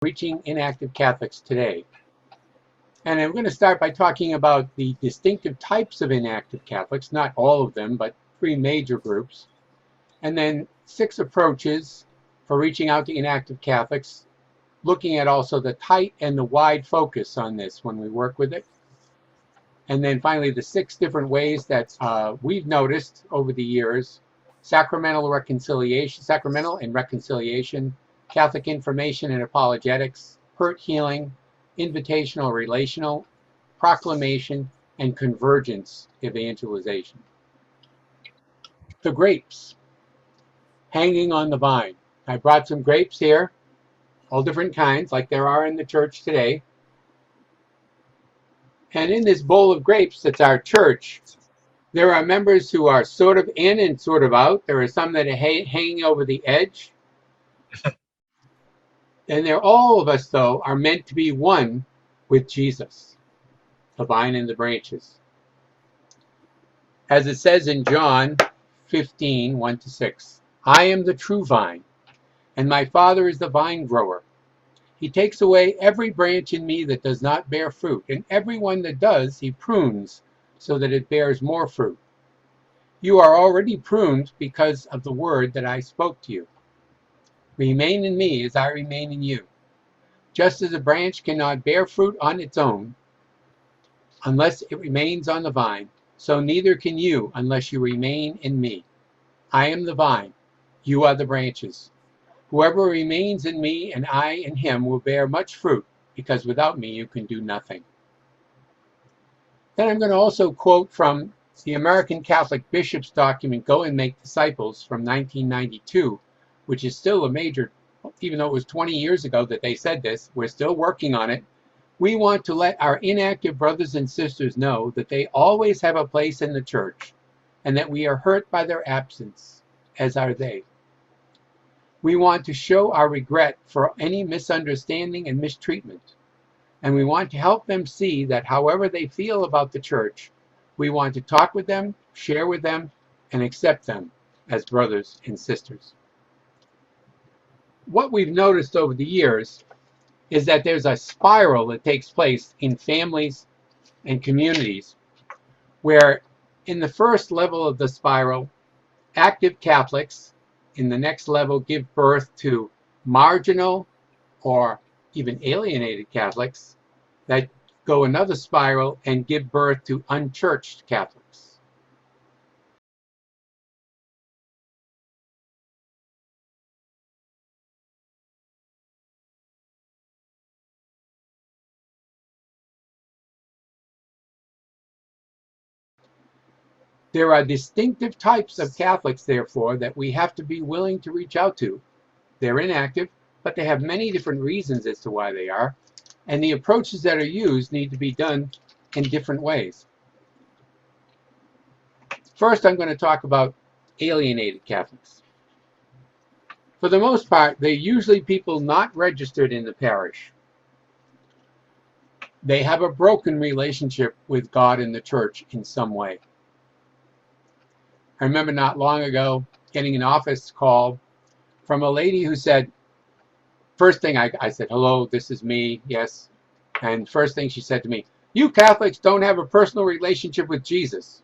Reaching Inactive Catholics Today. And I'm going to start by talking about the distinctive types of inactive Catholics, not all of them, but three major groups. And then 6 approaches for reaching out to inactive Catholics, looking at also the tight and the wide focus on this when we work with it. And then finally, the 6 different ways that we've noticed over the years: sacramental and reconciliation, Catholic information and apologetics, hurt healing, invitational relational, proclamation, and convergence evangelization. The grapes, hanging on the vine. I brought some grapes here, all different kinds, like there are in the church today. And in this bowl of grapes that's our church, there are members who are sort of in and sort of out. There are some that are hanging over the edge. And all of us, though, are meant to be one with Jesus, the vine and the branches. As it says in John 15, 1-6, I am the true vine, and my Father is the vine grower. He takes away every branch in me that does not bear fruit, and every one that does, he prunes so that it bears more fruit. You are already pruned because of the word that I spoke to you. Remain in me as I remain in you. Just as a branch cannot bear fruit on its own unless it remains on the vine, so neither can you unless you remain in me. I am the vine, you are the branches. Whoever remains in me and I in him will bear much fruit, because without me you can do nothing. Then I'm going to also quote from the American Catholic Bishops' document, Go and Make Disciples, from 1992, which is still a major, even though it was 20 years ago that they said this, we're still working on it. We want to let our inactive brothers and sisters know that they always have a place in the church, and that we are hurt by their absence, as are they. We want to show our regret for any misunderstanding and mistreatment, and we want to help them see that however they feel about the church, we want to talk with them, share with them, and accept them as brothers and sisters. What we've noticed over the years is that there's a spiral that takes place in families and communities where in the first level of the spiral, active Catholics in the next level give birth to marginal or even alienated Catholics that go another spiral and give birth to unchurched Catholics. There are distinctive types of Catholics, therefore, that we have to be willing to reach out to. They're inactive, but they have many different reasons as to why they are, and the approaches that are used need to be done in different ways. First, I'm going to talk about alienated Catholics. For the most part, they're usually people not registered in the parish. They have a broken relationship with God and the church in some way. I remember not long ago getting an office call from a lady who said, first thing I said, hello, this is me, yes. And first thing she said to me, you Catholics don't have a personal relationship with Jesus.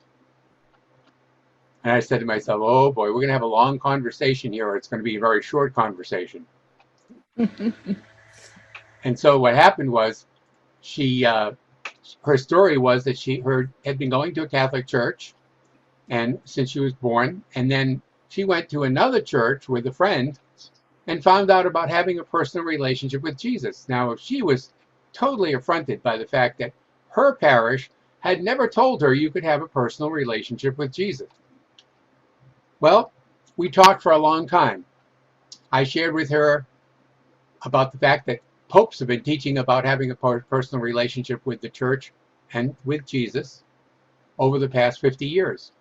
And I said to myself, oh boy, we're going to have a long conversation here, or it's going to be a very short conversation. And so what happened was, her story was that she had been going to a Catholic church, and since she was born, and then she went to another church with a friend and found out about having a personal relationship with Jesus. Now, she was totally affronted by the fact that her parish had never told her you could have a personal relationship with Jesus. Well, we talked for a long time. I shared with her about the fact that popes have been teaching about having a personal relationship with the church and with Jesus over the past 50 years.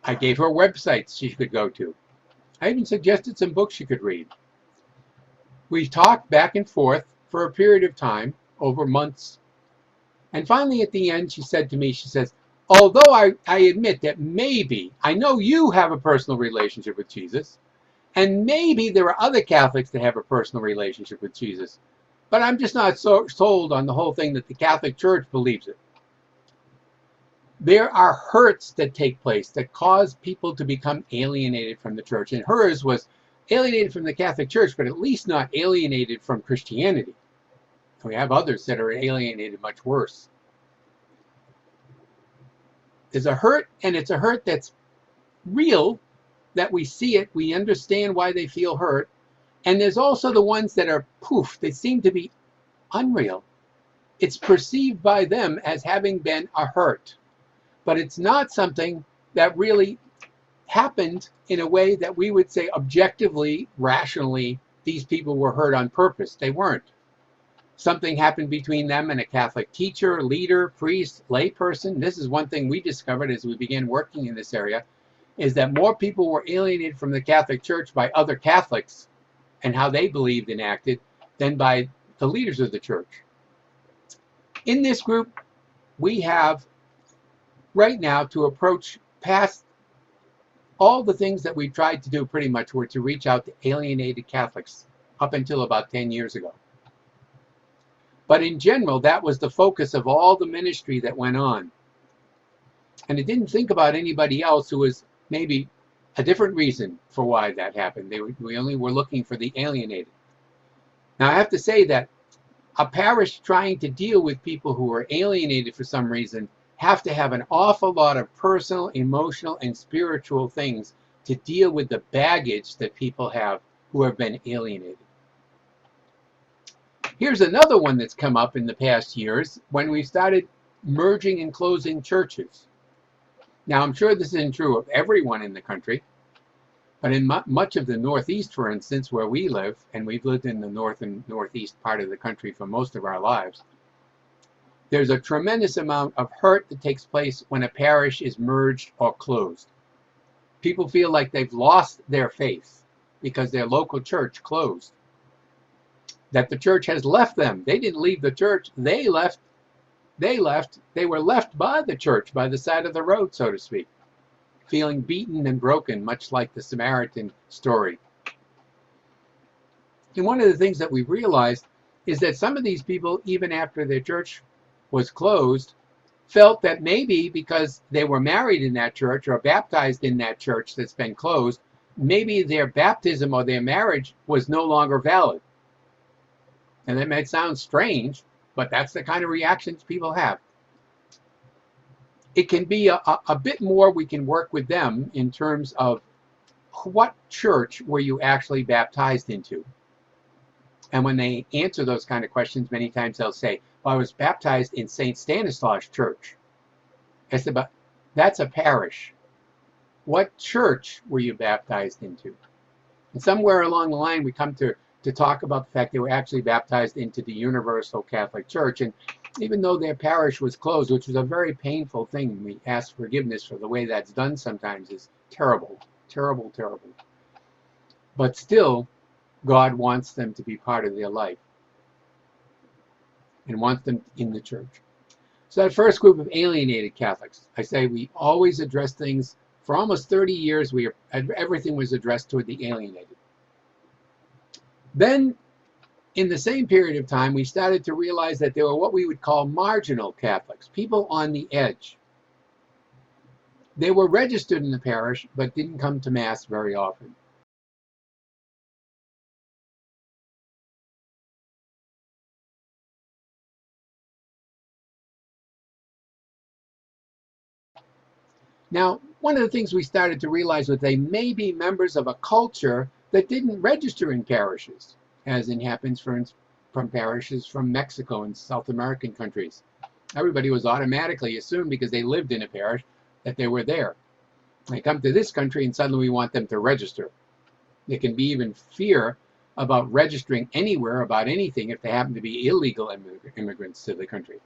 I gave her websites she could go to. I even suggested some books she could read. We talked back and forth for a period of time, over months. And finally, at the end, she said to me, she says, although I admit that maybe, I know you have a personal relationship with Jesus, And maybe there are other Catholics that have a personal relationship with Jesus. But I'm just not so sold on the whole thing that the Catholic Church believes it. There are hurts that take place that cause people to become alienated from the church. And hers was alienated from the Catholic Church, but at least not alienated from Christianity. We have others that are alienated much worse. There's a hurt, and it's a hurt that's real, that we see it, we understand why they feel hurt. And there's also the ones that are poof, they seem to be unreal. It's perceived by them as having been a hurt, but it's not something that really happened in a way that we would say objectively, rationally, these people were hurt on purpose. They weren't. Something happened between them and a Catholic teacher, leader, priest, layperson. This is one thing we discovered as we began working in this area, is that more people were alienated from the Catholic Church by other Catholics and how they believed and acted than by the leaders of the church. In this group, we have right now to approach past all the things that we tried to do pretty much were to reach out to alienated Catholics up until about 10 years ago. But in general, that was the focus of all the ministry that went on. And it didn't think about anybody else who was maybe a different reason for why that happened. We only were looking for the alienated. Now, I have to say that a parish trying to deal with people who are alienated for some reason have to have an awful lot of personal, emotional, and spiritual things to deal with the baggage that people have who have been alienated. Here's another one that's come up in the past years when we started merging and closing churches. Now, I'm sure this isn't true of everyone in the country, but in much of the Northeast, for instance, where we live, and we've lived in the north and northeast part of the country for most of our lives, there's a tremendous amount of hurt that takes place when a parish is merged or closed. People feel like they've lost their faith because their local church closed, that the church has left them. They didn't leave the church, they left. They were left by the church, by the side of the road, so to speak, feeling beaten and broken, much like the Samaritan story. And one of the things that we realized is that some of these people, even after their church was closed, felt that maybe because they were married in that church or baptized in that church that's been closed, maybe their baptism or their marriage was no longer valid. And that might sound strange, but that's the kind of reactions people have. It can be a bit more we can work with them in terms of what church were you actually baptized into? And when they answer those kind of questions, many times they'll say, well, I was baptized in St. Stanislaus Church. I said, but that's a parish. What church were you baptized into? And somewhere along the line, we come to talk about the fact they were actually baptized into the Universal Catholic Church. And even though their parish was closed, which was a very painful thing, we ask forgiveness for the way that's done sometimes, is terrible, terrible, terrible. But still, God wants them to be part of their life and wants them in the church. So that first group of alienated Catholics, I say we always address things. For almost 30 years, everything was addressed toward the alienated. Then, in the same period of time, we started to realize that there were what we would call marginal Catholics, people on the edge. They were registered in the parish, but didn't come to Mass very often. Now, one of the things we started to realize was they may be members of a culture that didn't register in parishes, as it happens from parishes from Mexico and South American countries. Everybody was automatically assumed because they lived in a parish that they were there. They come to this country and suddenly we want them to register. There can be even fear about registering anywhere about anything if they happen to be illegal immigrants to the country.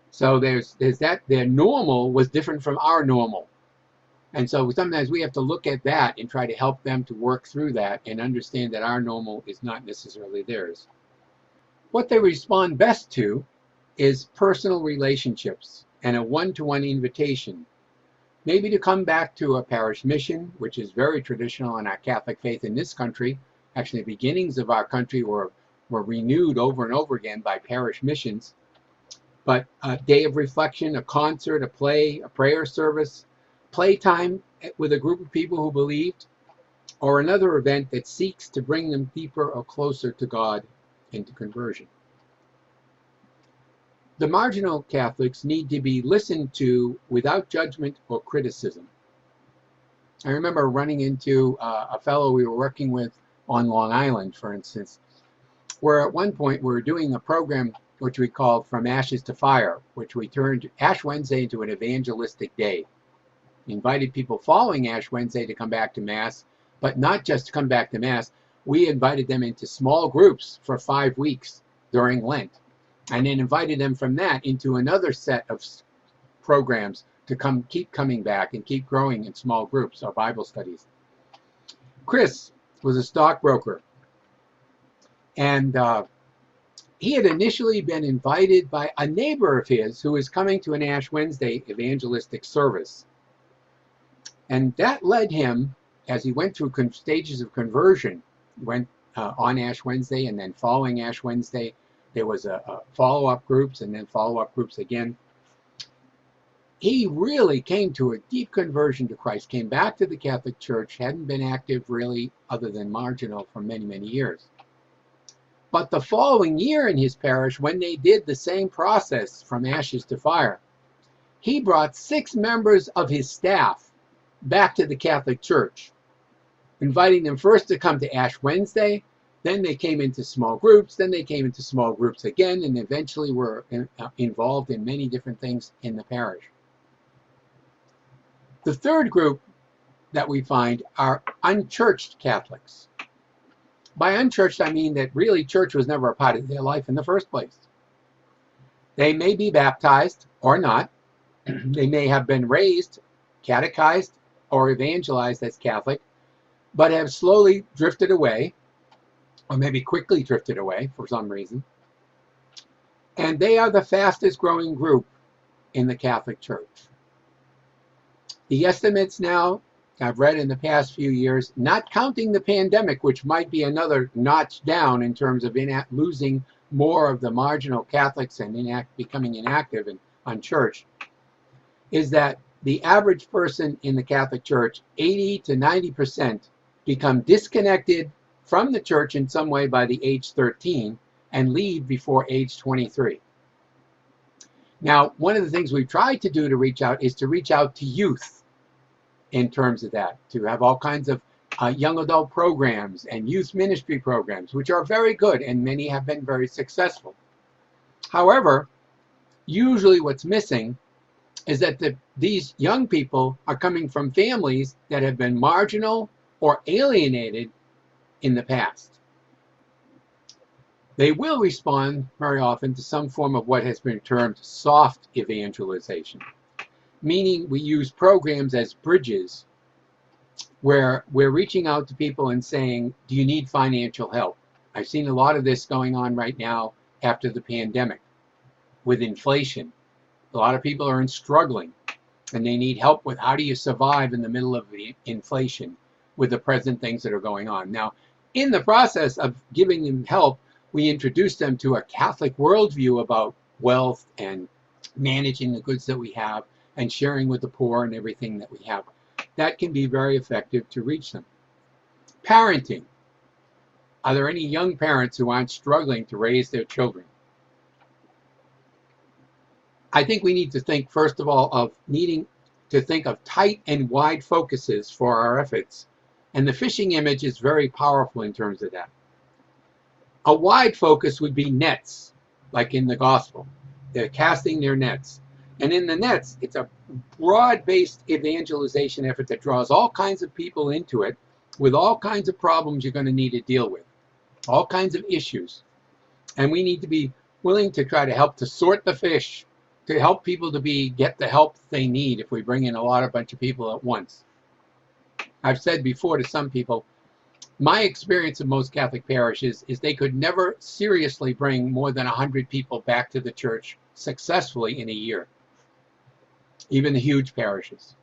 So there's that. Their normal was different from our normal. And so sometimes we have to look at that and try to help them to work through that and understand that our normal is not necessarily theirs. What they respond best to is personal relationships and a one-to-one invitation. maybe to come back to a parish mission, which is very traditional in our Catholic faith in this country. Actually, the beginnings of our country were renewed over and over again by parish missions. But a day of reflection, a concert, a play, a prayer service, playtime with a group of people who believed, or another event that seeks to bring them deeper or closer to God and to conversion. The marginal Catholics need to be listened to without judgment or criticism. I remember running into a fellow we were working with on Long Island, for instance, where at one point we were doing a program which we called From Ashes to Fire, which we turned Ash Wednesday into an evangelistic day. We invited people following Ash Wednesday to come back to Mass, but not just to come back to Mass. We invited them into small groups for 5 weeks during Lent, and then invited them from that into another set of programs to keep coming back and keep growing in small groups or Bible studies. Chris was a stockbroker, and he had initially been invited by a neighbor of his who was coming to an Ash Wednesday evangelistic service. And that led him, as he went through stages of conversion, went on Ash Wednesday, and then following Ash Wednesday, there was a follow-up groups, and then follow-up groups again. He really came to a deep conversion to Christ, came back to the Catholic Church, hadn't been active really other than marginal for many, many years. But the following year in his parish, when they did the same process from ashes to fire, he brought 6 members of his staff back to the Catholic Church, inviting them first to come to Ash Wednesday, then they came into small groups, then they came into small groups again, and eventually were involved in many different things in the parish. The third group that we find are unchurched Catholics. By unchurched, I mean that really church was never a part of their life in the first place. They may be baptized or not. They may have been raised, catechized, or evangelized as Catholic, but have slowly drifted away, or maybe quickly drifted away for some reason. And they are the fastest growing group in the Catholic Church. The estimates now, I've read in the past few years, not counting the pandemic, which might be another notch down in terms of losing more of the marginal Catholics and becoming inactive and unchurched, is that the average person in the Catholic Church, 80 to 90%, become disconnected from the church in some way by the age 13 and leave before age 23. Now, one of the things we've tried to do to reach out is to reach out to youth in terms of that, to have all kinds of young adult programs and youth ministry programs, which are very good, and many have been very successful. However, usually what's missing is that these young people are coming from families that have been marginal or alienated in the past. They will respond very often to some form of what has been termed soft evangelization, meaning we use programs as bridges where we're reaching out to people and saying, do you need financial help? I've seen a lot of this going on right now after the pandemic with inflation. A lot of people are struggling and they need help with how do you survive in the middle of the inflation with the present things that are going on. Now, in the process of giving them help, we introduce them to a Catholic worldview about wealth and managing the goods that we have and sharing with the poor and everything that we have. That can be very effective to reach them. Parenting. Are there any young parents who aren't struggling to raise their children? I think we need to think, first of all, of needing to think of tight and wide focuses for our efforts. And the fishing image is very powerful in terms of that. A wide focus would be nets, like in the gospel. They're casting their nets. And in the nets, it's a broad-based evangelization effort that draws all kinds of people into it with all kinds of problems you're going to need to deal with, all kinds of issues. And we need to be willing to try to help to sort the fish, to help people to get the help they need if we bring in a bunch of people at once. I've said before to some people, my experience of most Catholic parishes is they could never seriously bring more than 100 people back to the church successfully in a year, even the huge parishes.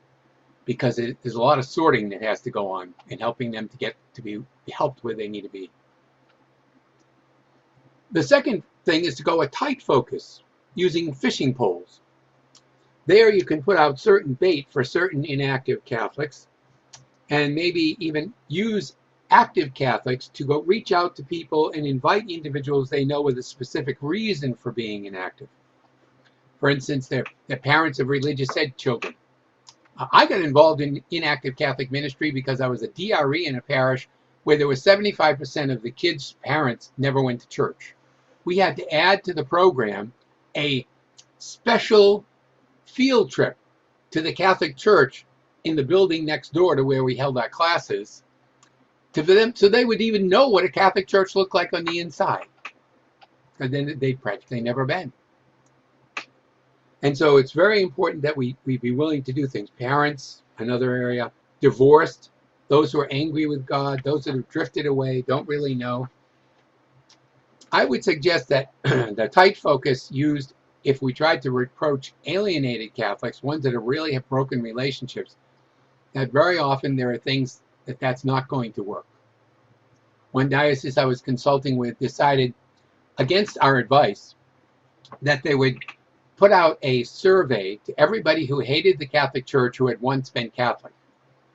because there's a lot of sorting that has to go on in helping them to get to be helped where they need to be. The second thing is to go a tight focus using fishing poles. There you can put out certain bait for certain inactive Catholics, and maybe even use active Catholics to go reach out to people and invite individuals they know with a specific reason for being inactive. For instance, they're parents of religious ed children. I got involved in inactive Catholic ministry because I was a DRE in a parish where there was 75% of the kids' parents never went to church. We had to add to the program a special field trip to the Catholic Church in the building next door to where we held our classes, to them, so they would even know what a Catholic church looked like on the inside. And then they'd practically never been. And so it's very important that we be willing to do things. Parents, another area. Divorced, those who are angry with God, those that have drifted away, don't really know. I would suggest that the tight focus used if we tried to approach alienated Catholics, ones that really have broken relationships, that very often there are things that's not going to work. One diocese I was consulting with decided, against our advice, that they would put out a survey to everybody who hated the Catholic Church who had once been Catholic,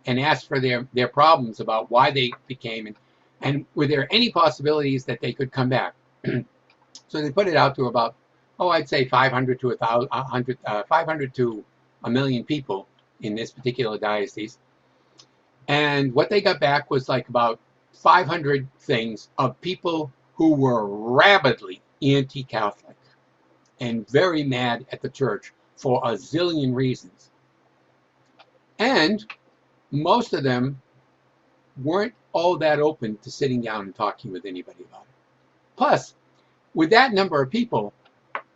and asked for their problems about why they became, and were there any possibilities that they could come back. So they put it out to about, I'd say 500 to 500 to a million people in this particular diocese. And what they got back was like about 500 things of people who were rabidly anti-Catholic and very mad at the church for a zillion reasons. And most of them weren't all that open to sitting down and talking with anybody about it. Plus, with that number of people,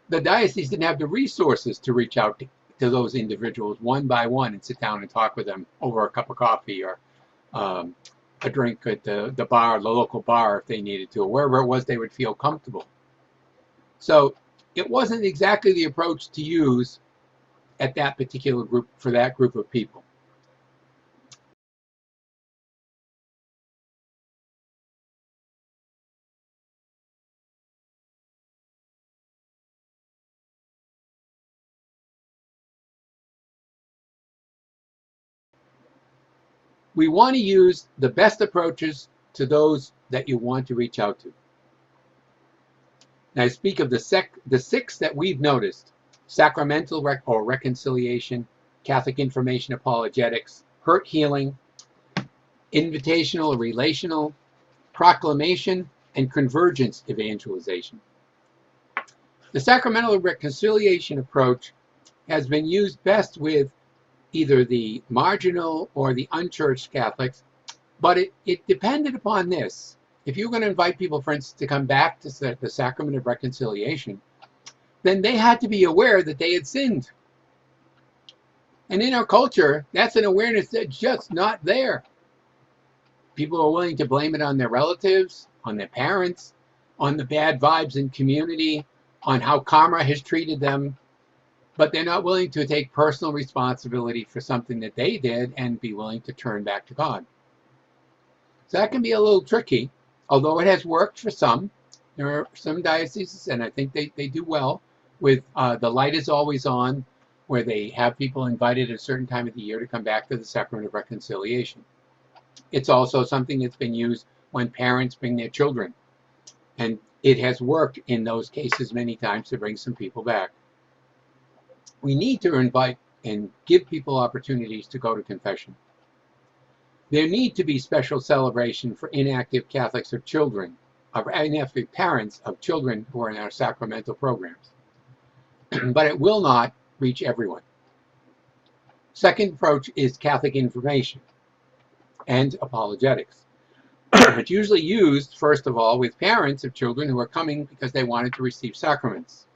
the diocese didn't have the resources to reach out to those individuals one by one and sit down and talk with them over a cup of coffee or a drink at the bar, the local bar, if they needed to, or wherever it was they would feel comfortable. So it wasn't exactly the approach to use at that particular group, for that group of people. We want to use the best approaches to those that you want to reach out to. Now I speak of the six that we've noticed: sacramental or reconciliation, Catholic information apologetics, hurt healing, invitational or relational, proclamation, and convergence evangelization. The sacramental reconciliation approach has been used best with either the marginal or the unchurched Catholics, but it depended upon this. If you're going to invite people, for instance, to come back to the sacrament of reconciliation, then they had to be aware that they had sinned. And in our culture, that's an awareness that's just not there. People are willing to blame it on their relatives, on their parents, on the bad vibes in community, on how karma has treated them, but they're not willing to take personal responsibility for something that they did and be willing to turn back to God. So that can be a little tricky, although it has worked for some. There are some dioceses, and I think they do well, with the light is always on, where they have people invited at a certain time of the year to come back to the sacrament of reconciliation. It's also something that's been used when parents bring their children, and it has worked in those cases many times to bring some people back. We need to invite and give people opportunities to go to confession. There need to be special celebration for inactive Catholics or children, or inactive parents of children who are in our sacramental programs. But it will not reach everyone. Second approach is Catholic information and apologetics. It's usually used, first of all, with parents of children who are coming because they wanted to receive sacraments,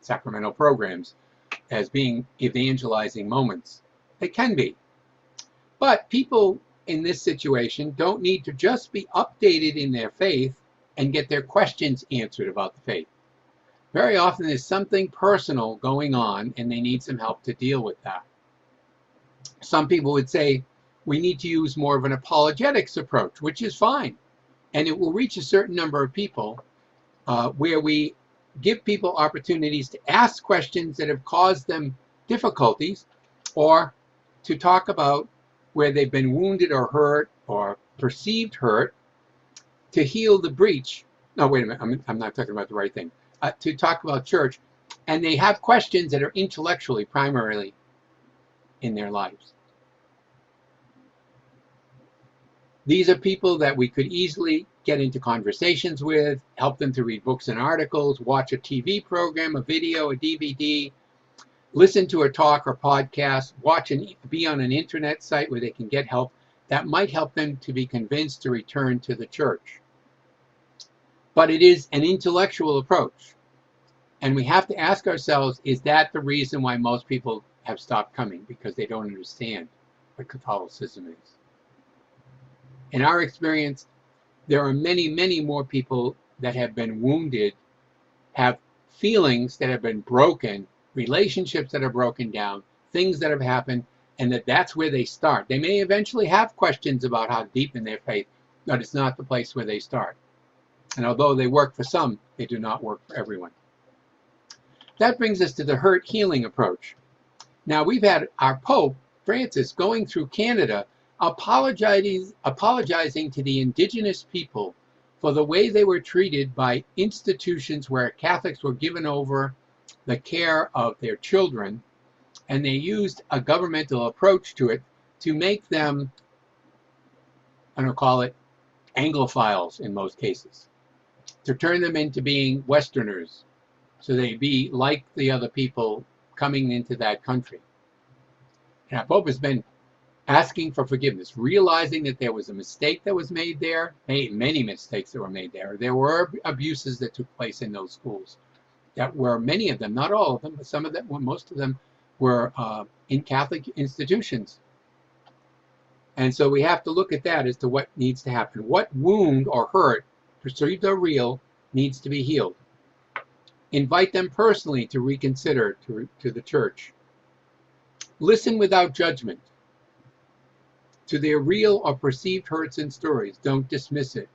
sacramental programs, as being evangelizing moments. They can be. But people in this situation don't need to just be updated in their faith and get their questions answered about the faith. Very often there's something personal going on and they need some help to deal with that. Some people would say we need to use more of an apologetics approach, which is fine. And it will reach a certain number of people where we give people opportunities to ask questions that have caused them difficulties, or to talk about where they've been wounded or hurt or perceived hurt, to heal the breach. No, wait a minute, I'm not talking about the right thing. To talk about church, and they have questions that are intellectually primarily in their lives. These are people that we could easily get into conversations with, help them to read books and articles, watch a TV program, a video, a DVD, listen to a talk or podcast, be on an internet site where they can get help that might help them to be convinced to return to the church. But it is an intellectual approach. And we have to ask ourselves, is that the reason why most people have stopped coming? Because they don't understand what Catholicism is. In our experience, there are many, many more people that have been wounded, have feelings that have been broken, relationships that are broken down, things that have happened, and that's where they start. They may eventually have questions about how deep in their faith, but it's not the place where they start. And although they work for some, they do not work for everyone. That brings us to the hurt healing approach. Now, we've had our Pope, Francis, going through Canada, apologizing to the indigenous people for the way they were treated by institutions where Catholics were given over the care of their children, and they used a governmental approach to it to make them, I'm going to call it Anglophiles in most cases, to turn them into being Westerners, so they be like the other people coming into that country. And our Pope has been asking for forgiveness, realizing that there was a mistake that was made there, many mistakes that were made there. There were abuses that took place in those schools. That were many of them, not all of them, but some of them, most of them were in Catholic institutions. And so we have to look at that as to what needs to happen. What wound or hurt, perceived or real, needs to be healed. Invite them personally to reconsider to the church. Listen without judgment to their real or perceived hurts and stories. Don't dismiss it.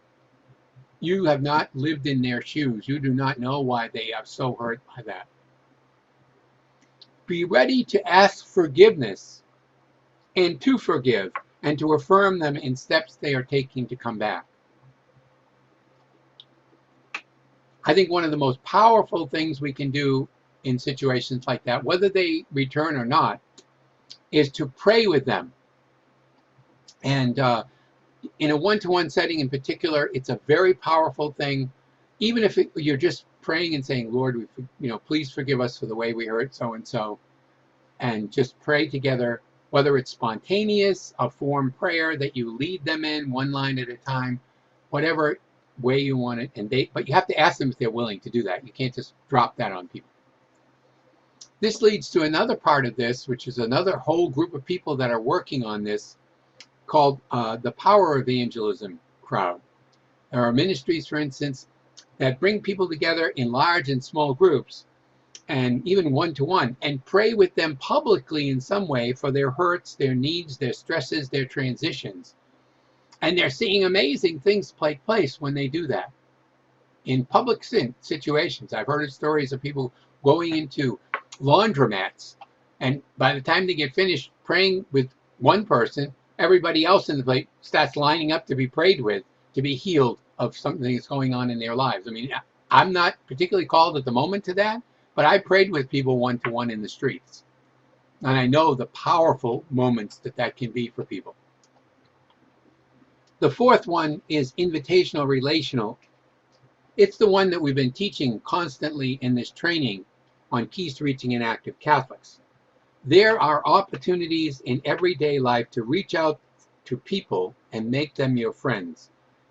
You have not lived in their shoes. You do not know why they are so hurt by that. Be ready to ask forgiveness and to forgive and to affirm them in steps they are taking to come back. I think one of the most powerful things we can do in situations like that, whether they return or not, is to pray with them. And in a one-to-one setting in particular, it's a very powerful thing. Even if you're just praying and saying, Lord, please forgive us for the way we hurt so-and-so, and just pray together, whether it's spontaneous, a form prayer that you lead them in one line at a time, whatever way you want it. But you have to ask them if they're willing to do that. You can't just drop that on people. This leads to another part of this, which is another whole group of people that are working on this, called the Power Evangelism crowd. There are ministries, for instance, that bring people together in large and small groups, and even one-to-one, and pray with them publicly in some way for their hurts, their needs, their stresses, their transitions. And they're seeing amazing things take place when they do that. In public situations, I've heard of stories of people going into laundromats, and by the time they get finished praying with one person, everybody else in the place starts lining up to be prayed with, to be healed of something that's going on in their lives. I mean, I'm not particularly called at the moment to that, but I prayed with people one-to-one in the streets. And I know the powerful moments that can be for people. The fourth one is invitational relational. It's the one that we've been teaching constantly in this training on Keys to Reaching Inactive Catholics. There are opportunities in everyday life to reach out to people and make them your friends,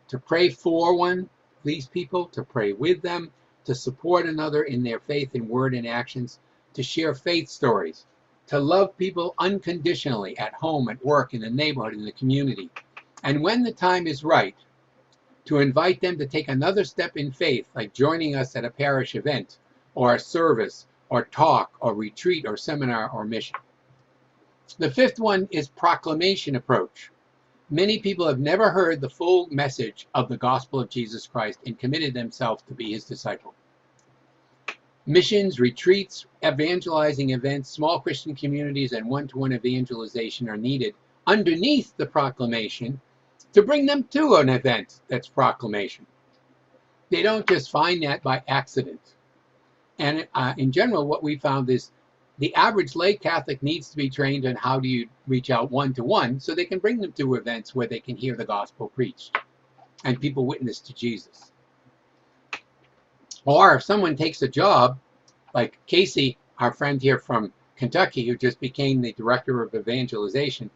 to pray for these people, to pray with them, to support another in their faith in word and actions, to share faith stories, to love people unconditionally at home, at work, in the neighborhood, in the community. And when the time is right, to invite them to take another step in faith, like joining us at a parish event, or a service, or talk, or retreat, or seminar, or mission. The fifth one is proclamation approach. Many people have never heard the full message of the gospel of Jesus Christ and committed themselves to be his disciple. Missions, retreats, evangelizing events, small Christian communities, and one-to-one evangelization are needed underneath the proclamation to bring them to an event that's proclamation. They don't just find that by accident. And in general, what we found is the average lay Catholic needs to be trained on how do you reach out one-to-one so they can bring them to events where they can hear the gospel preached and people witness to Jesus. Or if someone takes a job, like Casey, our friend here from Kentucky, who just became the director of evangelization,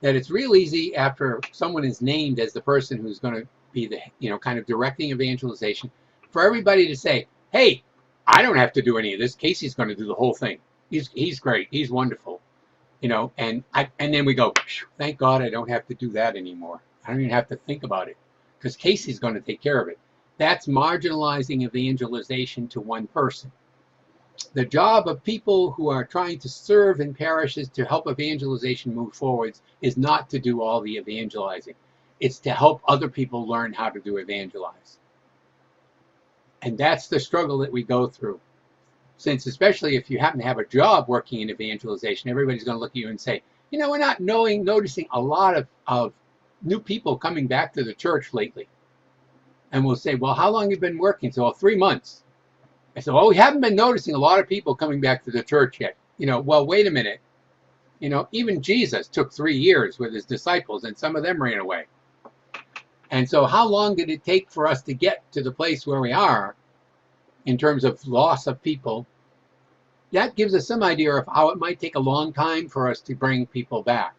that it's real easy after someone is named as the person who's going to be the, kind of directing evangelization, for everybody to say, hey, I don't have to do any of this. Casey's going to do the whole thing. He's great. He's wonderful. And then we go, thank God I don't have to do that anymore. I don't even have to think about it because Casey's going to take care of it. That's marginalizing evangelization to one person. The job of people who are trying to serve in parishes to help evangelization move forwards is not to do all the evangelizing. It's to help other people learn how to do evangelize. And that's the struggle that we go through. Since especially if you happen to have a job working in evangelization, everybody's going to look at you and say, we're not noticing a lot of new people coming back to the church lately. And we'll say, well, how long have you been working? So, 3 months. I said, well, we haven't been noticing a lot of people coming back to the church yet. Well, wait a minute. Even Jesus took 3 years with his disciples and some of them ran away. And so how long did it take for us to get to the place where we are in terms of loss of people? That gives us some idea of how it might take a long time for us to bring people back.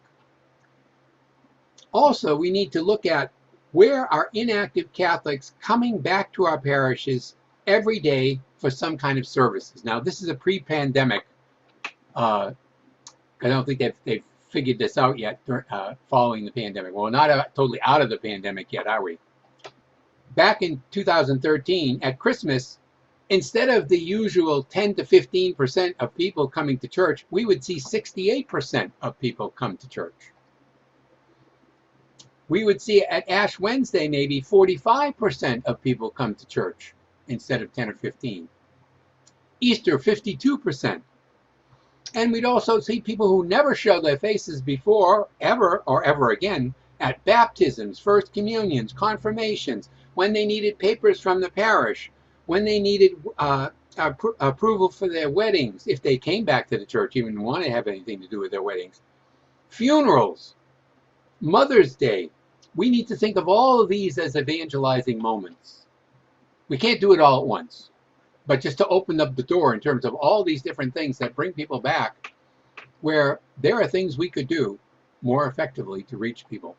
Also, we need to look at where are inactive Catholics coming back to our parishes every day for some kind of services. Now, this is a pre-pandemic. I don't think they've figured this out yet following the pandemic. Well, we're not totally out of the pandemic yet, are we? Back in 2013, at Christmas, instead of the usual 10 to 15% of people coming to church, we would see 68% of people come to church. We would see at Ash Wednesday maybe 45% of people come to church instead of 10 or 15. Easter, 52%. And we'd also see people who never showed their faces before, ever or ever again, at baptisms, first communions, confirmations, when they needed papers from the parish, when they needed approval for their weddings, if they came back to the church, even want to have anything to do with their weddings, funerals, Mother's Day. We need to think of all of these as evangelizing moments. We can't do it all at once, but just to open up the door in terms of all these different things that bring people back, where there are things we could do more effectively to reach people.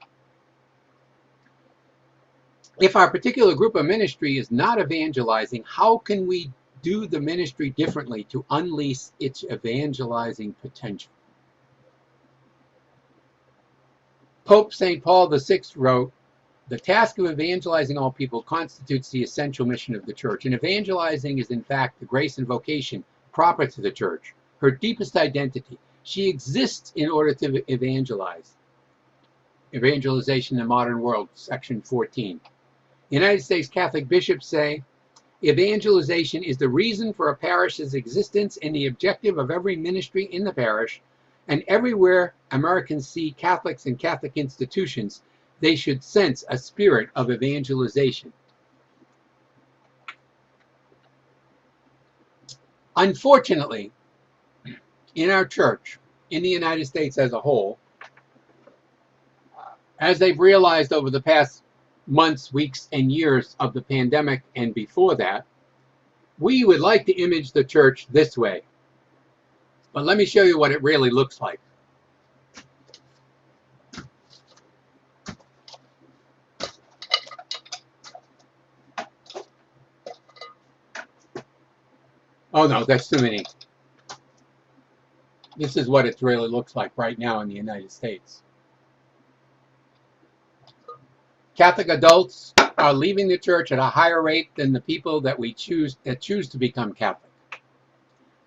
If our particular group of ministry is not evangelizing, how can we do the ministry differently to unleash its evangelizing potential? Pope St. Paul VI wrote, "The task of evangelizing all people constitutes the essential mission of the Church, and evangelizing is in fact the grace and vocation proper to the Church, her deepest identity. She exists in order to evangelize." Evangelization in the Modern World, section 14. United States Catholic bishops say, "Evangelization is the reason for a parish's existence and the objective of every ministry in the parish, and everywhere Americans see Catholics and Catholic institutions, they should sense a spirit of evangelization." Unfortunately, in our church, in the United States as a whole, as they've realized over the past months, weeks, and years of the pandemic and before that, we would like to image the church this way. But let me show you what it really looks like. Oh no, that's too many. This is what it really looks like right now in the United States. Catholic adults are leaving the church at a higher rate than the people that choose to become Catholic.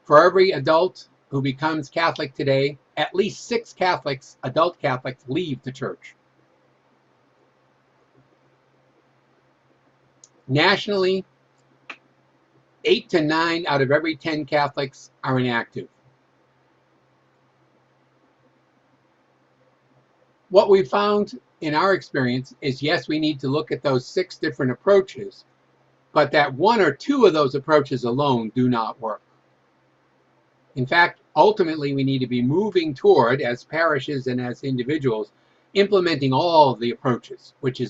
For every adult who becomes Catholic today, at least 6 Catholics, adult Catholics, leave the church. Nationally, 8 to 9 out of every 10 Catholics are inactive. What we found in our experience is, yes, we need to look at those 6 different approaches, but that 1 or 2 of those approaches alone do not work. In fact, ultimately, we need to be moving toward, as parishes and as individuals, implementing all of the approaches, which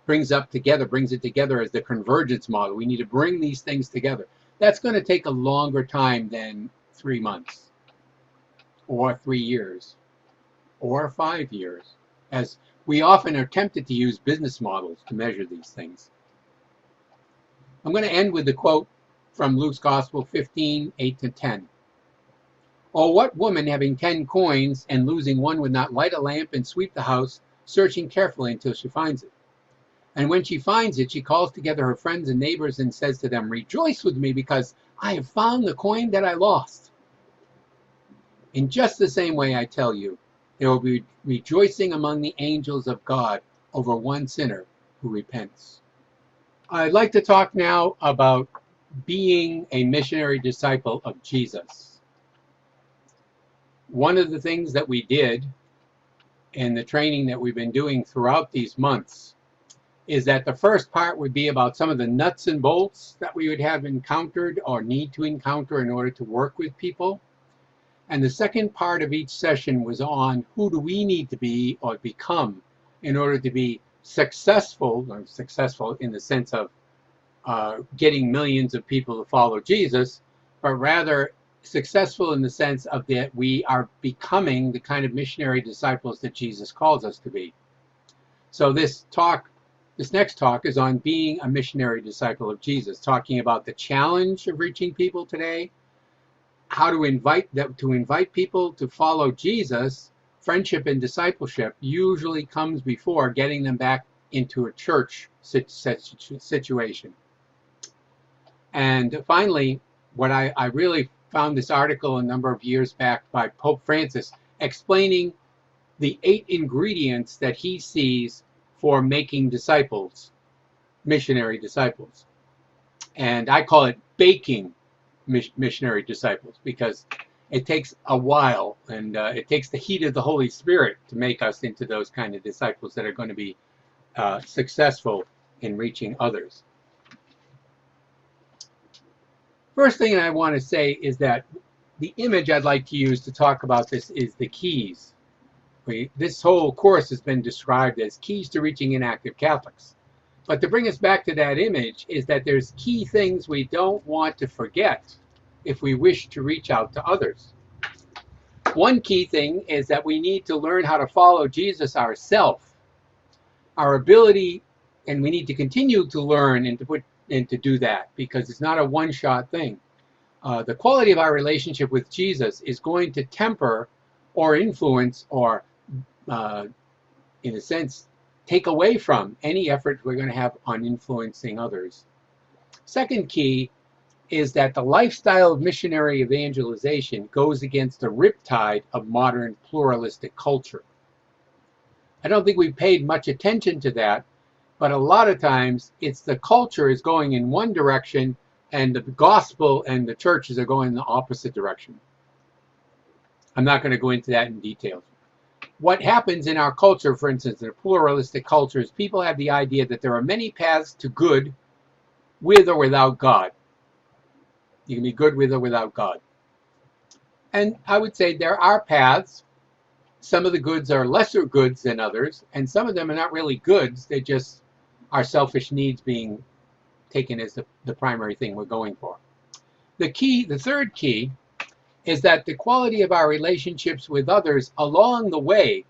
brings it together as the convergence model. We need to bring these things together. That's going to take a longer time than 3 months, or 3 years, or 5 years, as we often are tempted to use business models to measure these things. I'm going to end with the quote from Luke's Gospel 15, 8 to 10. Or what woman, having 10 coins and losing one, would not light a lamp and sweep the house, searching carefully until she finds it? And when she finds it, she calls together her friends and neighbors and says to them, "Rejoice with me, because I have found the coin that I lost." In just the same way, I tell you, there will be rejoicing among the angels of God over one sinner who repents. I'd like to talk now about being a missionary disciple of Jesus. One of the things that we did in the training that we've been doing throughout these months is that the first part would be about some of the nuts and bolts that we would have encountered or need to encounter in order to work with people. And the second part of each session was on who do we need to be or become in order to be successful in the sense of getting millions of people to follow Jesus, but rather successful in the sense of that we are becoming the kind of missionary disciples that Jesus calls us to be. So this next talk is on being a missionary disciple of Jesus, talking about the challenge of reaching people today, how to invite people to follow Jesus. Friendship and discipleship usually comes before getting them back into a church situation. And finally, what I really found this article a number of years back by Pope Francis explaining the 8 ingredients that he sees for making disciples, missionary disciples. And I call it baking missionary disciples, because it takes a while, and it takes the heat of the Holy Spirit to make us into those kind of disciples that are going to be successful in reaching others. First thing I want to say is that the image I'd like to use to talk about this is the keys. This whole course has been described as keys to reaching inactive Catholics. But to bring us back to that image is that there's key things we don't want to forget if we wish to reach out to others. One key thing is that we need to learn how to follow Jesus ourselves. Our ability, and we need to continue to learn and to do that, because it's not a one-shot thing. The quality of our relationship with Jesus is going to temper or influence or, in a sense, take away from any effort we're going to have on influencing others. Second key is that the lifestyle of missionary evangelization goes against the riptide of modern pluralistic culture. I don't think we've paid much attention to that, but a lot of times it's the culture is going in one direction and the gospel and the churches are going in the opposite direction. I'm not going to go into that in detail. What happens in our culture, for instance, in a pluralistic culture, is people have the idea that there are many paths to good with or without God. You can be good with or without God. And I would say there are paths. Some of the goods are lesser goods than others, and some of them are not really goods. They just are selfish needs being taken as the primary thing we're going for. The third key, is that the quality of our relationships with others along the way,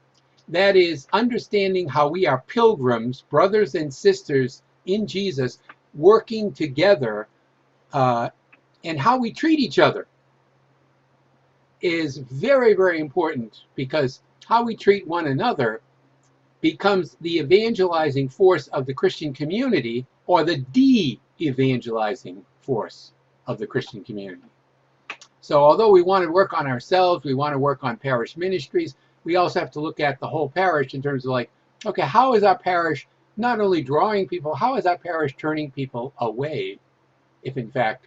that is, understanding how we are pilgrims, brothers and sisters in Jesus, working together, and how we treat each other is very, very important, because how we treat one another becomes the evangelizing force of the Christian community, or the de-evangelizing force of the Christian community. So although we want to work on ourselves, we want to work on parish ministries, we also have to look at the whole parish in terms of like, okay, how is our parish not only drawing people, how is our parish turning people away if in fact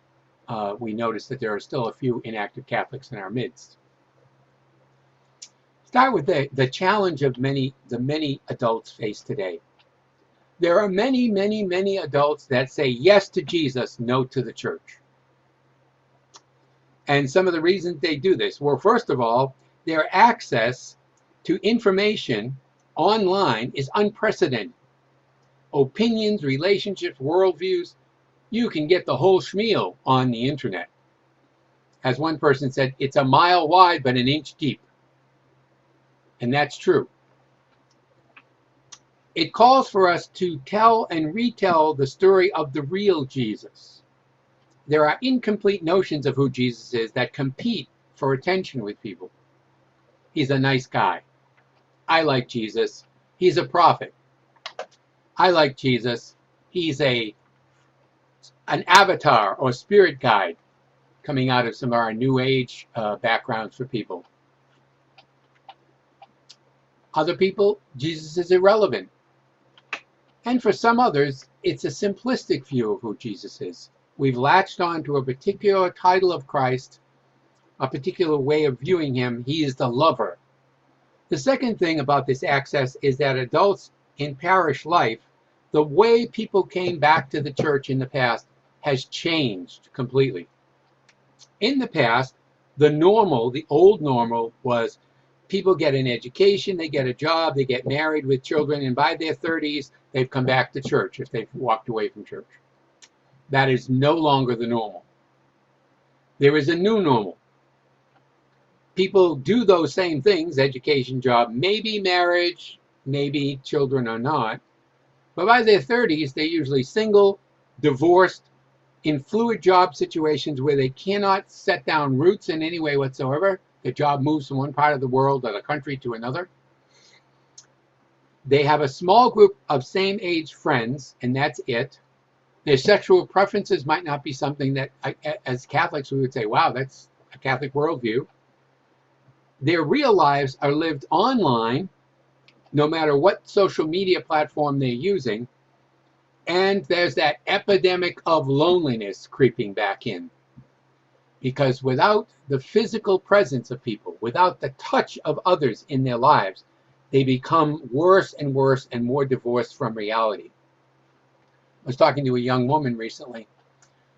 we notice that there are still a few inactive Catholics in our midst? Start with the challenge of many adults face today. There are many adults that say yes to Jesus, no to the church. And some of the reasons they do this, well, first of all, their access to information online is unprecedented. Opinions, relationships, worldviews, you can get the whole schmeal on the internet. As one person said, it's a mile wide but an inch deep. And that's true. It calls for us to tell and retell the story of the real Jesus. There are incomplete notions of who Jesus is that compete for attention with people. He's a nice guy. I like Jesus. He's a prophet. I like Jesus. He's an avatar or spirit guide, coming out of some of our New Age backgrounds for people. Other people, Jesus is irrelevant. And for some others, it's a simplistic view of who Jesus is. We've latched on to a particular title of Christ, a particular way of viewing him. He is the lover. The second thing about this access is that adults in parish life, the way people came back to the church in the past has changed completely. In the past, the normal, the old normal, was people get an education, they get a job, they get married with children, and by their 30s, they've come back to church if they've walked away from church. That is no longer the normal. There is a new normal. People do those same things, education, job, maybe marriage, maybe children or not, but by their 30s, they're usually single, divorced, in fluid job situations where they cannot set down roots in any way whatsoever. The job moves from one part of the world or the country to another. They have a small group of same-age friends, and that's it. Their sexual preferences might not be something that, as Catholics, we would say, wow, that's a Catholic worldview. Their real lives are lived online, no matter what social media platform they're using. And there's that epidemic of loneliness creeping back in. Because without the physical presence of people, without the touch of others in their lives, they become worse and worse and more divorced from reality. I was talking to a young woman recently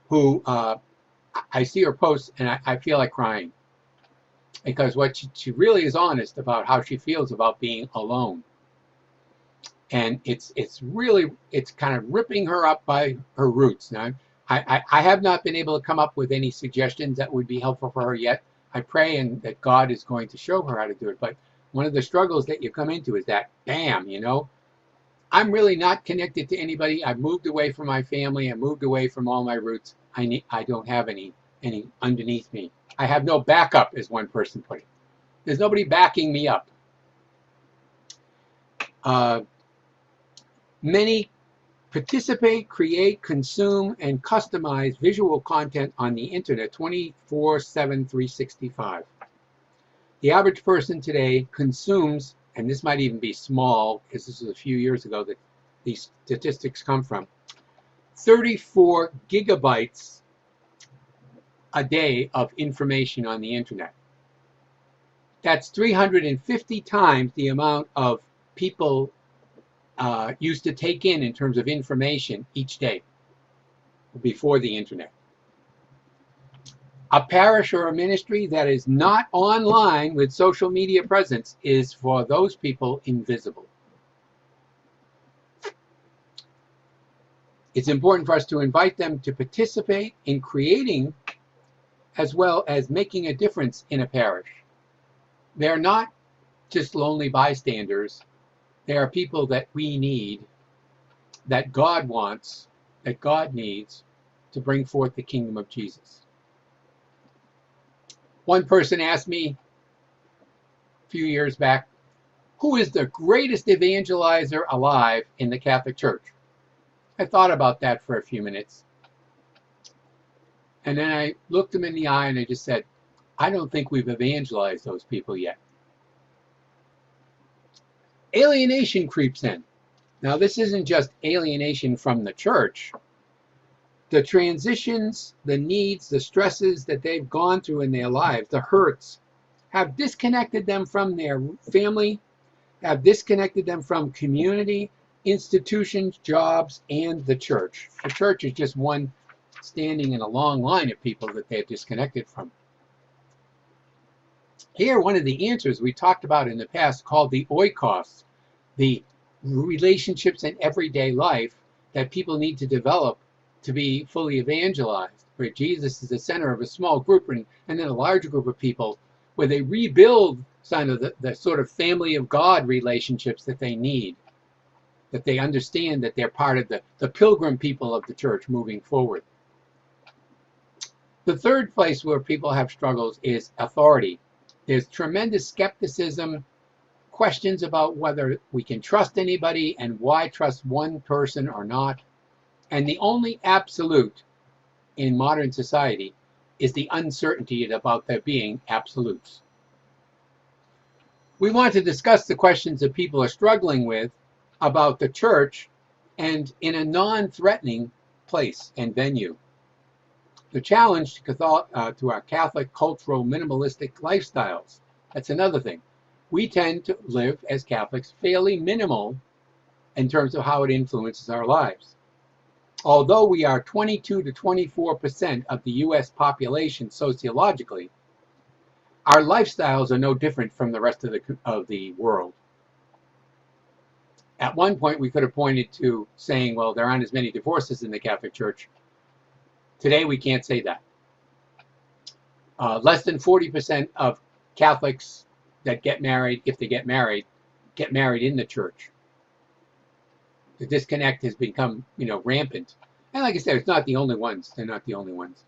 who, I see her post and I feel like crying. Because what she really is honest about how she feels about being alone. And it's kind of ripping her up by her roots. Now, I have not been able to come up with any suggestions that would be helpful for her yet. I pray and that God is going to show her how to do it. But one of the struggles that you come into is that, bam, you know, I'm really not connected to anybody. I've moved away from my family. I moved away from all my roots. I don't have any underneath me. I have no backup, as one person put it. There's nobody backing me up. Many participate, create, consume, and customize visual content on the internet 24/7, 365. The average person today consumes, and this might even be small, because this is a few years ago that these statistics come from, 34 gigabytes a day of information on the internet. That's 350 times the amount of people used to take in terms of information each day before the internet. A parish or a ministry that is not online with social media presence is for those people invisible. It's important for us to invite them to participate in creating as well as making a difference in a parish. They're not just lonely bystanders. They are people that we need, that God wants, that God needs to bring forth the kingdom of Jesus. One person asked me a few years back, who is the greatest evangelizer alive in the Catholic Church? I thought about that for a few minutes. And then I looked him in the eye and I just said, I don't think we've evangelized those people yet. Alienation creeps in. Now, this isn't just alienation from the church. The transitions, the needs, the stresses that they've gone through in their lives, the hurts, have disconnected them from their family, have disconnected them from community, institutions, jobs, and the church. The church is just one standing in a long line of people that they're disconnected from. Here, one of the answers we talked about in the past called the oikos, the relationships in everyday life that people need to develop to be fully evangelized, where Jesus is the center of a small group and then a larger group of people, where they rebuild kind of the sort of family of God relationships that they need, that they understand that they're part of the pilgrim people of the church moving forward. The third place where people have struggles is authority. There's tremendous skepticism, questions about whether we can trust anybody and why trust one person or not. And the only absolute in modern society is the uncertainty about there being absolutes. We want to discuss the questions that people are struggling with about the church and in a non-threatening place and venue. The challenge to our Catholic cultural minimalistic lifestyles. That's another thing. We tend to live as Catholics fairly minimal in terms of how it influences our lives. Although we are 22 to 24% of the US population sociologically, our lifestyles are no different from the rest of the world. At one point, we could have pointed to saying, well, there aren't as many divorces in the Catholic Church. Today, we can't say that. Less than 40% of Catholics that get married, if they get married in the church. The disconnect has become, rampant. And like I said, it's not the only ones. They're not the only ones.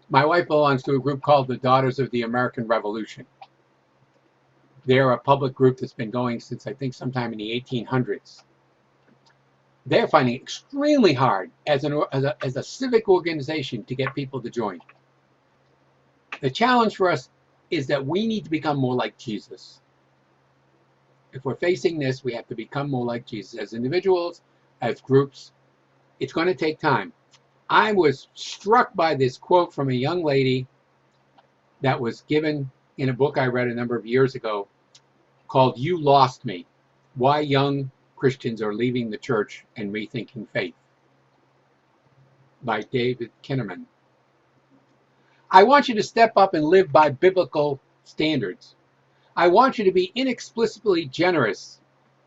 My wife belongs to a group called the Daughters of the American Revolution. They're a public group that's been going since, I think, sometime in the 1800s. They're finding it extremely hard as a civic organization to get people to join. The challenge for us is that we need to become more like Jesus. If we're facing this, we have to become more like Jesus as individuals, as groups. It's going to take time. I was struck by this quote from a young lady that was given in a book I read a number of years ago called "You Lost Me: Why Young Christians Are Leaving the Church and Rethinking Faith" by David Kinnaman. I want you to step up and live by biblical standards. I want you to be inexplicably generous,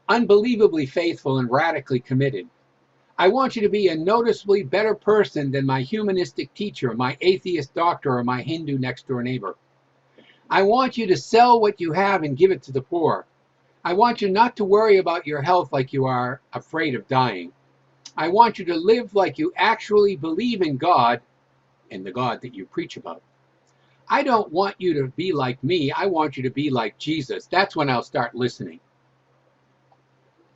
unbelievably faithful, and radically committed. I want you to be a noticeably better person than my humanistic teacher, my atheist doctor, or my Hindu next-door neighbor. I want you to sell what you have and give it to the poor. I want you not to worry about your health like you are afraid of dying. I want you to live like you actually believe in God and the God that you preach about. I don't want you to be like me. I want you to be like Jesus. That's when I'll start listening.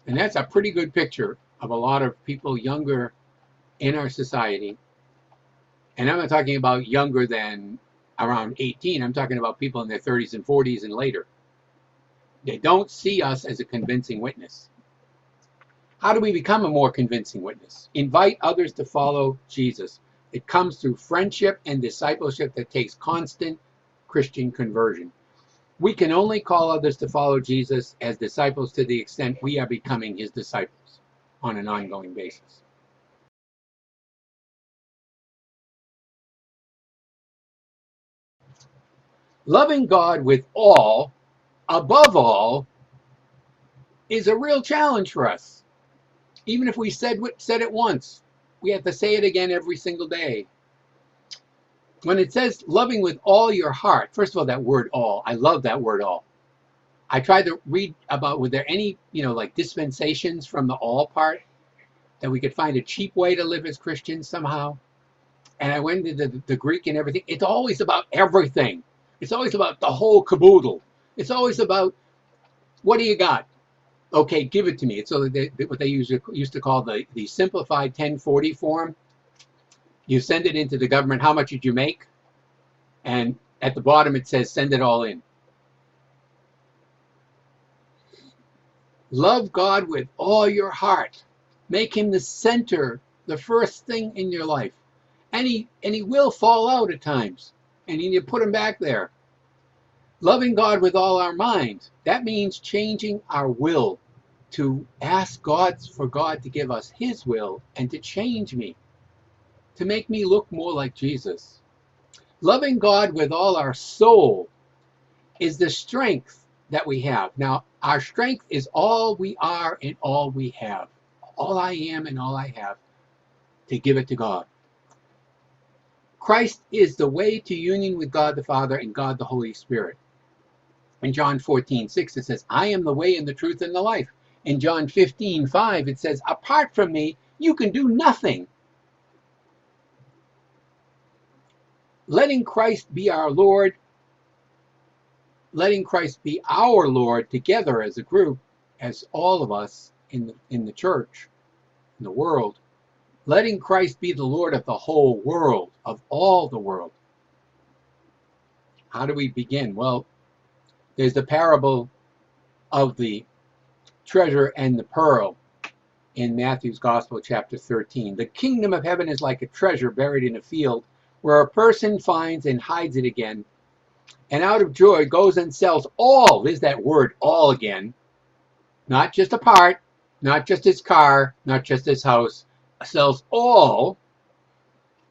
And that's a pretty good picture of a lot of people younger in our society. And I'm not talking about younger than around 18. I'm talking about people in their 30s and 40s and later. They don't see us as a convincing witness. How do we become a more convincing witness? Invite others to follow Jesus. It comes through friendship and discipleship that takes constant Christian conversion. We can only call others to follow Jesus as disciples to the extent we are becoming his disciples on an ongoing basis. Loving God with all, above all, is a real challenge for us. Even if we said it once, we have to say it again every single day. When it says loving with all your heart, first of all, that word all, I love that word all. I tried to read about, were there any, like dispensations from the all part that we could find a cheap way to live as Christians somehow? And I went into the Greek and everything. It's always about everything. It's always about the whole caboodle. It's always about, what do you got? Okay, give it to me. It's what they used to call the simplified 1040 form. You send it into the government. How much did you make? And at the bottom it says, send it all in. Love God with all your heart. Make him the center, the first thing in your life. And he will fall out at times. And you need to put him back there. Loving God with all our mind. That means changing our will to ask for God to give us his will and to change me, to make me look more like Jesus. Loving God with all our soul is the strength that we have. Now, our strength is all we are and all we have. All I am and all I have, to give it to God. Christ is the way to union with God the Father and God the Holy Spirit. In John 14:6 it says, I am the way and the truth and the life. In John 15:5 it says, apart from me, you can do nothing. Letting Christ be our Lord, letting Christ be our Lord together as a group, as all of us in the church, in the world, letting Christ be the Lord of the whole world, of all the world. How do we begin? Well, there's the parable of the treasure and the pearl in Matthew's Gospel, chapter 13. The kingdom of heaven is like a treasure buried in a field where a person finds and hides it again, and out of joy goes and sells all, there's that word, all again, not just a part, not just his car, not just his house, sells all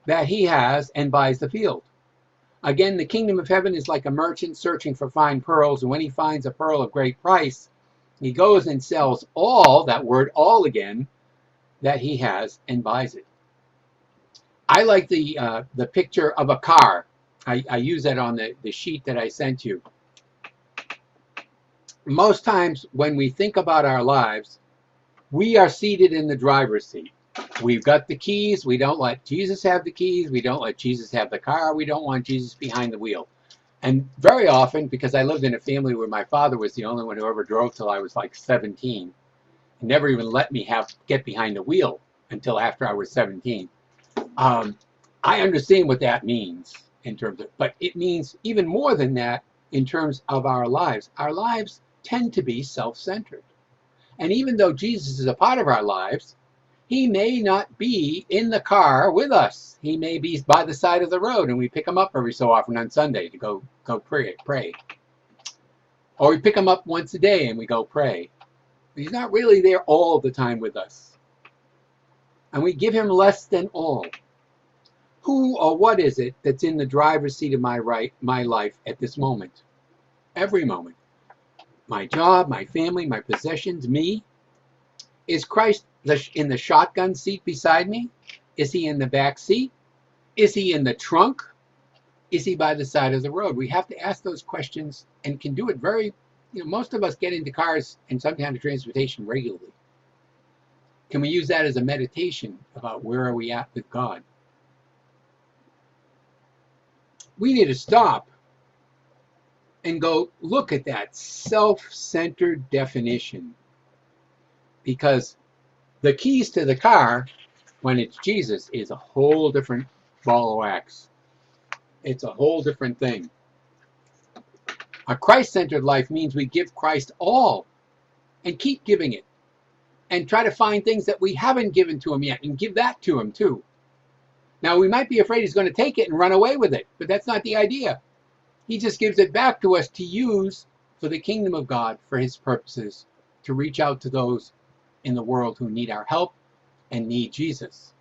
that he has and buys the field. Again, the kingdom of heaven is like a merchant searching for fine pearls, and when he finds a pearl of great price, he goes and sells all, that word all again, that he has and buys it. I like the picture of a car. I use that on the sheet that I sent you. Most times when we think about our lives, we are seated in the driver's seat. We've got the keys. We don't let Jesus have the keys. We don't let Jesus have the car. We don't want Jesus behind the wheel. And very often, because I lived in a family where my father was the only one who ever drove till I was like 17, he never even let me get behind the wheel until after I was 17. I understand what that means in terms of, but it means even more than that in terms of our lives. Our lives tend to be self-centered. And even though Jesus is a part of our lives, he may not be in the car with us. He may be by the side of the road, and we pick him up every so often on Sunday to go pray. Or we pick him up once a day and we go pray. He's not really there all the time with us. And we give him less than all. Who or what is it that's in the driver's seat of my life at this moment? Every moment. My job, my family, my possessions, me. Is Christ in the shotgun seat beside me? Is he in the back seat? Is he in the trunk? Is he by the side of the road? We have to ask those questions and can do it very, most of us get into cars and some kind of transportation regularly. Can we use that as a meditation about where are we at with God? We need to stop and go look at that self-centered definition, because the keys to the car, when it's Jesus, is a whole different ball of wax. It's a whole different thing. A Christ-centered life means we give Christ all and keep giving it, and try to find things that we haven't given to him yet and give that to him too. Now, we might be afraid he's going to take it and run away with it, but that's not the idea. He just gives it back to us to use for the kingdom of God, for his purposes, to reach out to those in the world who need our help and need Jesus.